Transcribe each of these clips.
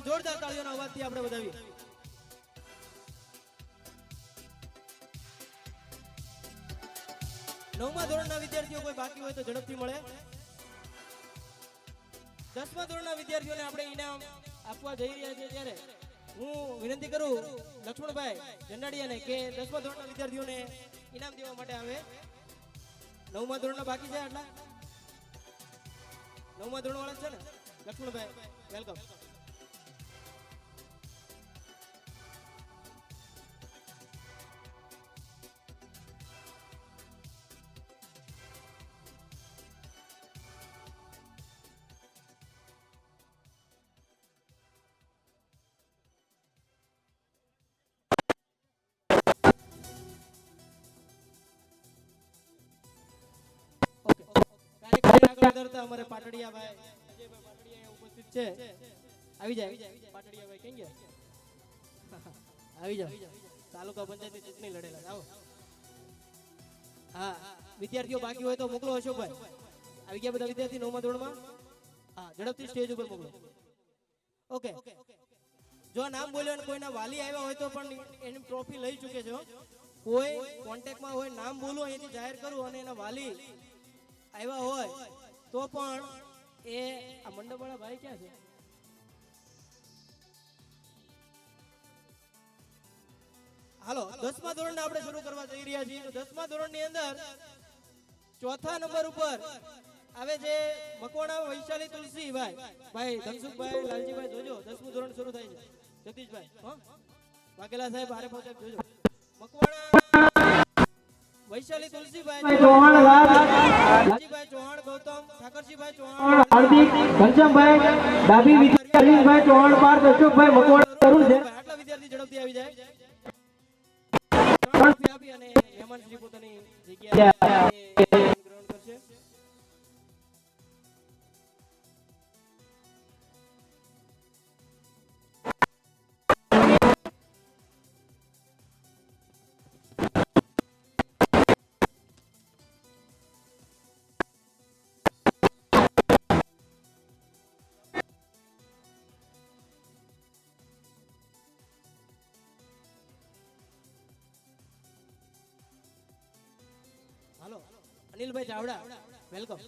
છે જોરદાર તાળીઓના અવાજથી આપણે વધાવીએ. નવમા ધોરણના વિદ્યાર્થીઓ કોઈ બાકી હોય તો ઝડપથી મળે. 10મા ધોરણના વિદ્યાર્થીઓને આપણે ઇનામ આપવા જઈ રહ્યા છીએ ત્યારે હું વિનંતી કરું લક્ષ્મણભાઈ જંડાડિયાને કે 10મા ધોરણના વિદ્યાર્થીઓને ઇનામ દેવા માટે આવે. 9મા ધોરણના બાકી છે આટલા 9મા ધોરણ વાળા છે ને લક્ષ્મણભાઈ વેલકમ. અમારે પાટડિયા ભાઈ અજયભાઈ પાટડિયા ઉપસ્થિત છે. આવી જાય પાટડિયા ભાઈ કેમ ગયા? આવી જાવ. તાલુકા પંચાયતની ચૂંટણી લડેલા આવો. હા વિદ્યાર્થીઓ બાકી હોય તો મોકલો. અશોકભાઈ આવી ગયા બધા વિદ્યાર્થી 9મા ધોરણમાં? હા ઝડપથી સ્ટેજ ઉપર મોકલો. ઓકે જો નામ બોલ્યો અને કોઈના વાલી આવ્યા હોય તો પણ એની ટ્રોફી લઈ ચૂકે છે. કોઈ કોન્ટેક્ટમાં હોય નામ બોલું અહીંથી જાહેર કરું અને એના વાલી આવ્યા હોય તો પણ એ આ મંડપવાળા ભાઈ ક્યાં છે? હાલો 10મા ધોરણને આપણે શરૂ કરવા જઈ રહ્યા છીએ. તો 10મા ધોરણની અંદર ચોથા નંબર ઉપર આવે છે મકવાણા વૈશાલી તુલસીભાઈ. ભાઈ ધનસુખભાઈ લાલજીભાઈ જોજો 10મું ધોરણ શરૂ થાય છે. જગદીશભાઈ વાઘેલા સાહેબ આરે પહોંચે જોજો. મકવાણા વૈશાલી તુલસીભાઈ ચૌહાણ, લાલજીભાઈ ચૌહાણ, ગૌતમ ઠાકરજીભાઈ ચૌહાણ, હાર્દિક ઘનશ્યામભાઈ ડાબી, વિદ્યાર્થીભાઈ ચૌહાણ, પાર્થ અશોકભાઈ મકવાણા તરુણ છે. આટલા વિદ્યાર્થી ઝડપથી આવી જાય. આપી અને મહેમાન શ્રી પોતાની જગ્યાએ ગ્રહણ કરશે. હાલો અનિલભાઈ ચાવડા વેલકમ.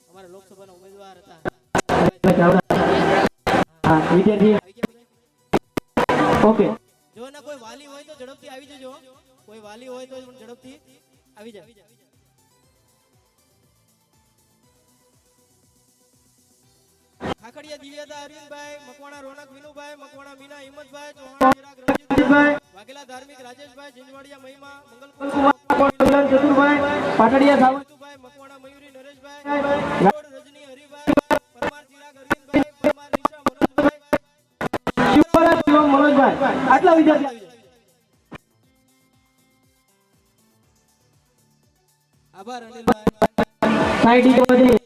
અમારા લોકસભાના ઉમેદવાર હતા. ઓકે જો ના કોઈ વાલી હોય તો ઝડપથી આવી જજો. કોઈ વાલી હોય તો ઝડપથી આવી જાય. ખાખડિયા દિવ્યાતા અરવિંદભાઈ, મકવાણા રોનક વિનુભાઈ, મકવાણા મીના હિંમતભાઈ, ચૌહાણ ચિરાગ રણજીતભાઈ, વાઘેલા ધાર્મિક રાજેશભાઈ, જીંજવાડિયા મહિમા મંગલકુમાર ચતુરભાઈ, પાટડિયા સાવંતભાઈ, મકવાણા મયુરી નરેશભાઈ, રજની હરિભાઈ, પરમાર ચિરાગ અરવિંદભાઈ, પરમાર નિશા મનોજભાઈ, શિવરાજ શિવમ મનોજભાઈ. આટલા વિદ્યાર્થી આભાર અનિલભાઈ. સાઈડ